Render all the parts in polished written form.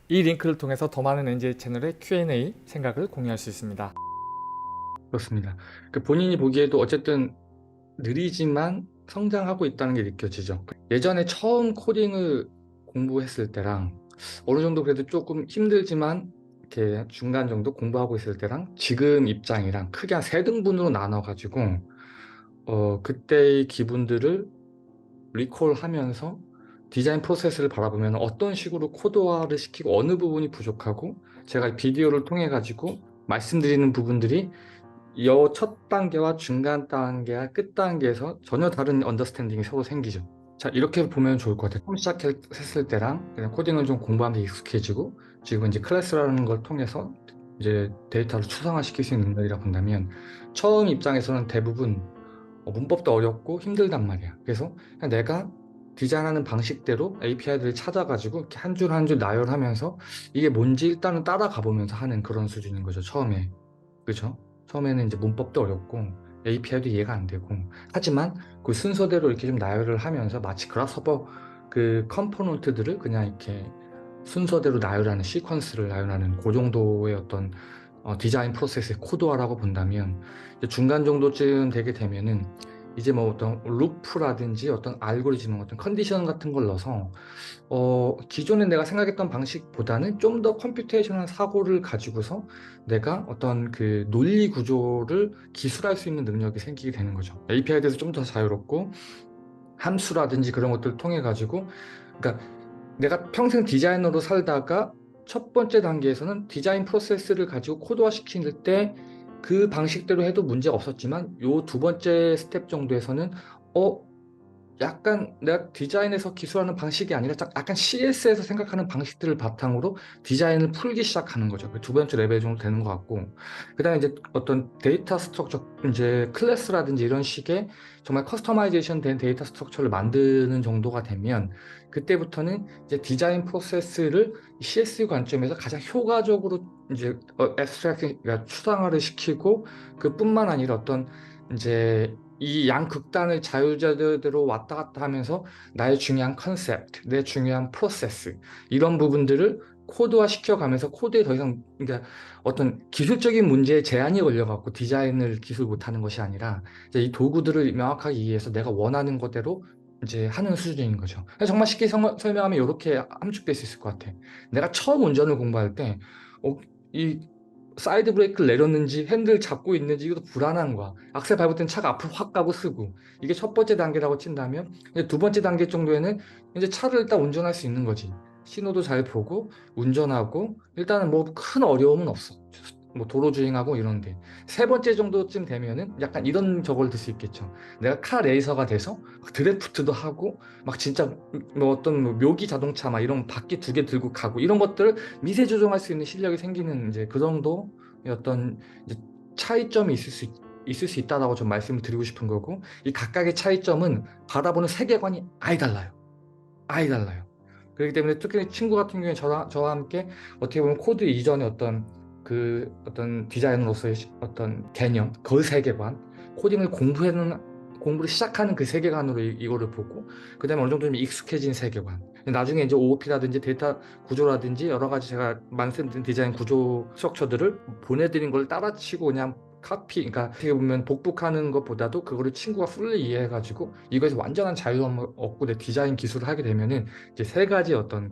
이 링크를 통해서 더 많은 NJ 채널의 Q&A 생각을 공유할 수 있습니다. 그렇습니다. 본인이 보기에도 어쨌든 느리지만 성장하고 있다는 게 느껴지죠. 예전에 처음 코딩을 공부했을 때랑 어느 정도 그래도 조금 힘들지만 이렇게 중간 정도 공부하고 있을 때랑 지금 입장이랑 크게 한 세 등분으로 나눠가지고 그때의 기분들을 리콜하면서 디자인 프로세스를 바라보면 어떤 식으로 코드화를 시키고 어느 부분이 부족하고 제가 비디오를 통해 가지고 말씀드리는 부분들이 이 첫 단계와 중간 단계와 끝 단계에서 전혀 다른 언더스탠딩이 서로 생기죠. 자, 이렇게 보면 좋을 것 같아요. 처음 시작했을 때랑 그냥 코딩을 좀 공부하면서 익숙해지고 지금 이제 클래스라는 걸 통해서 이제 데이터를 추상화시킬 수 있는 능력이라 본다면 처음 입장에서는 대부분 문법도 어렵고 힘들단 말이야. 그래서 그냥 내가 디자인하는 방식대로 API들을 찾아가지고 이렇게 한 줄 한 줄 나열하면서 이게 뭔지 일단은 따라가 보면서 하는 그런 수준인 거죠, 처음에. 그죠? 처음에는 이제 문법도 어렵고 API도 이해가 안 되고 하지만 그 순서대로 이렇게 좀 나열을 하면서 마치 그라스허퍼 그 컴포넌트들을 그냥 이렇게 순서대로 나열하는 시퀀스를 나열하는 그 정도의 어떤 디자인 프로세스의 코드화라고 본다면 이제 중간 정도쯤 되게 되면은 이제 뭐 어떤 루프라든지 어떤 알고리즘, 어떤 컨디션 같은 걸 넣어서 기존에 내가 생각했던 방식보다는 좀 더 컴퓨테이셔널 사고를 가지고서 내가 어떤 그 논리 구조를 기술할 수 있는 능력이 생기게 되는 거죠. API에 대해서 좀 더 자유롭고 함수라든지 그런 것들을 통해 가지고 그러니까 내가 평생 디자이너로 살다가 첫 번째 단계에서는 디자인 프로세스를 가지고 코드화 시킬 때 그 방식대로 해도 문제가 없었지만 요 두 번째 스텝 정도에서는 어 약간 내가 디자인에서 기술하는 방식이 아니라 약간 CS에서 생각하는 방식들을 바탕으로 디자인을 풀기 시작하는 거죠. 그 두 번째 레벨 정도 되는 것 같고, 그다음에 이제 어떤 데이터 스트럭처, 이제 클래스라든지 이런 식의 정말 커스터마이제이션 된 데이터 스트럭처를 만드는 정도가 되면 그때부터는 이제 디자인 프로세스를 CS 관점에서 가장 효과적으로 이제 애스트랙트, 그러니까 추상화를 시키고 그뿐만 아니라 어떤 이제 이 양극단을 자유자재로 왔다 갔다 하면서 나의 중요한 컨셉트, 내 중요한 프로세스 이런 부분들을 코드화 시켜가면서 코드에 더 이상 그러니까 어떤 기술적인 문제에 제한이 걸려갖고 디자인을 기술 못하는 것이 아니라 이제 이 도구들을 명확하게 이해해서 내가 원하는 것대로 이제 하는 수준인 거죠. 정말 쉽게 설명하면 이렇게 함축될 수 있을 것 같아. 내가 처음 운전을 공부할 때, 이 사이드 브레이크를 내렸는지 핸들 잡고 있는지 이것도 불안한 거야. 악셀 밟을 땐 차가 앞으로 확 가고 쓰고. 이게 첫 번째 단계라고 친다면 이제 두 번째 단계 정도에는 이제 차를 일단 운전할 수 있는 거지. 신호도 잘 보고 운전하고 일단은 뭐 큰 어려움은 없어. 뭐 도로 주행하고 이런데 세 번째 정도쯤 되면은 약간 이런 저걸 들 수 있겠죠. 내가 카 레이서가 돼서 막 드래프트도 하고 막 진짜 뭐 어떤 뭐 묘기 자동차 막 이런 바퀴 두 개 들고 가고 이런 것들을 미세 조정할 수 있는 실력이 생기는 이제 그 정도의 어떤 이제 차이점이 있을 수 있다라고 좀 말씀을 드리고 싶은 거고 이 각각의 차이점은 바라보는 세계관이 아예 달라요. 아예 달라요. 그렇기 때문에 특히 친구 같은 경우에 저와 함께 어떻게 보면 코드 이전의 어떤 그 어떤 디자이너로서의 어떤 개념, 그 세계관, 코딩을 공부를 시작하는 그 세계관으로 이거를 보고 그다음에 어느 정도 좀 익숙해진 세계관. 나중에 이제 OOP라든지 데이터 구조라든지 여러 가지 제가 말씀드린 디자인 구조 스트럭처들을 보내드린 걸 따라치고 그냥 그러니까 어떻게 보면 복붙하는 것보다도 그거를 친구가 풀리 이해해가지고 이거에서 완전한 자유함을 얻고 내 디자인 기술을 하게 되면은 이제 세 가지 어떤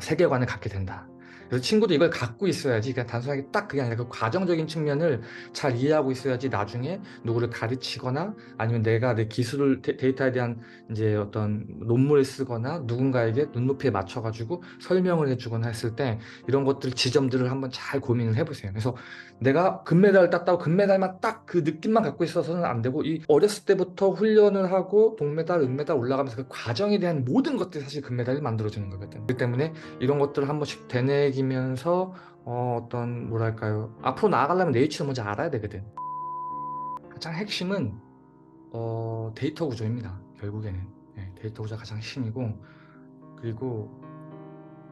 세계관을 갖게 된다. 그래서 친구도 이걸 갖고 있어야지 그냥 단순하게 딱 그게 아니라 그 과정적인 측면을 잘 이해하고 있어야지 나중에 누구를 가르치거나 아니면 내가 내 기술을 데이터에 대한 이제 어떤 논문을 쓰거나 누군가에게 눈높이에 맞춰가지고 설명을 해주거나 했을 때 이런 것들 지점들을 한번 잘 고민을 해보세요. 그래서 내가 금메달을 땄다고 금메달만 딱 그 느낌만 갖고 있어서는 안 되고 이 어렸을 때부터 훈련을 하고 동메달, 은메달 올라가면서 그 과정에 대한 모든 것들이 사실 금메달을 만들어주는 거거든. 그렇기 때문에 이런 것들을 한 번씩 되새기면서 어떤 뭐랄까요 앞으로 나아가려면 네이처를 먼저 알아야 되거든. 가장 핵심은 데이터 구조입니다. 결국에는 데이터 구조가 가장 핵심이고 그리고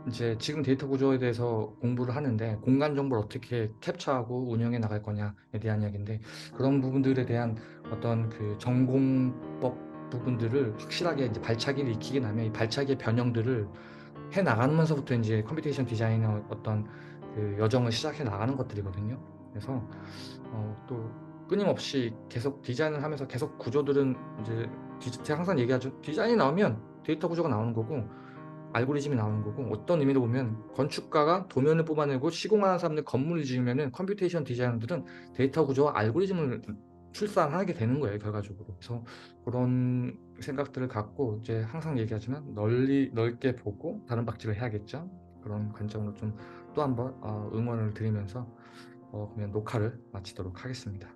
이제 지금 데이터 구조에 대해서 공부를 하는데 공간 정보를 어떻게 캡처하고 운영해 나갈 거냐에 대한 이야기인데 그런 부분들에 대한 어떤 그 전공법 부분들을 확실하게 이제 발차기를 익히게 나면 이 발차기의 변형들을 해 나가면서부터 이제 컴퓨테이션 디자인의 어떤 그 여정을 시작해 나가는 것들이거든요. 그래서 또 끊임없이 계속 디자인을 하면서 계속 구조들은 이제 제가 항상 얘기하죠. 디자인이 나오면 데이터 구조가 나오는 거고 알고리즘이 나오는 거고, 어떤 의미로 보면 건축가가 도면을 뽑아내고 시공하는 사람들 건물을 지으면은 컴퓨테이션 디자이너들은 데이터 구조와 알고리즘을 출산하게 되는 거예요, 결과적으로. 그래서 그런 생각들을 갖고 이제 항상 얘기하지만 넓게 보고 다른 박질을 해야겠죠. 그런 관점으로 좀 또 한번 응원을 드리면서 그냥 녹화를 마치도록 하겠습니다.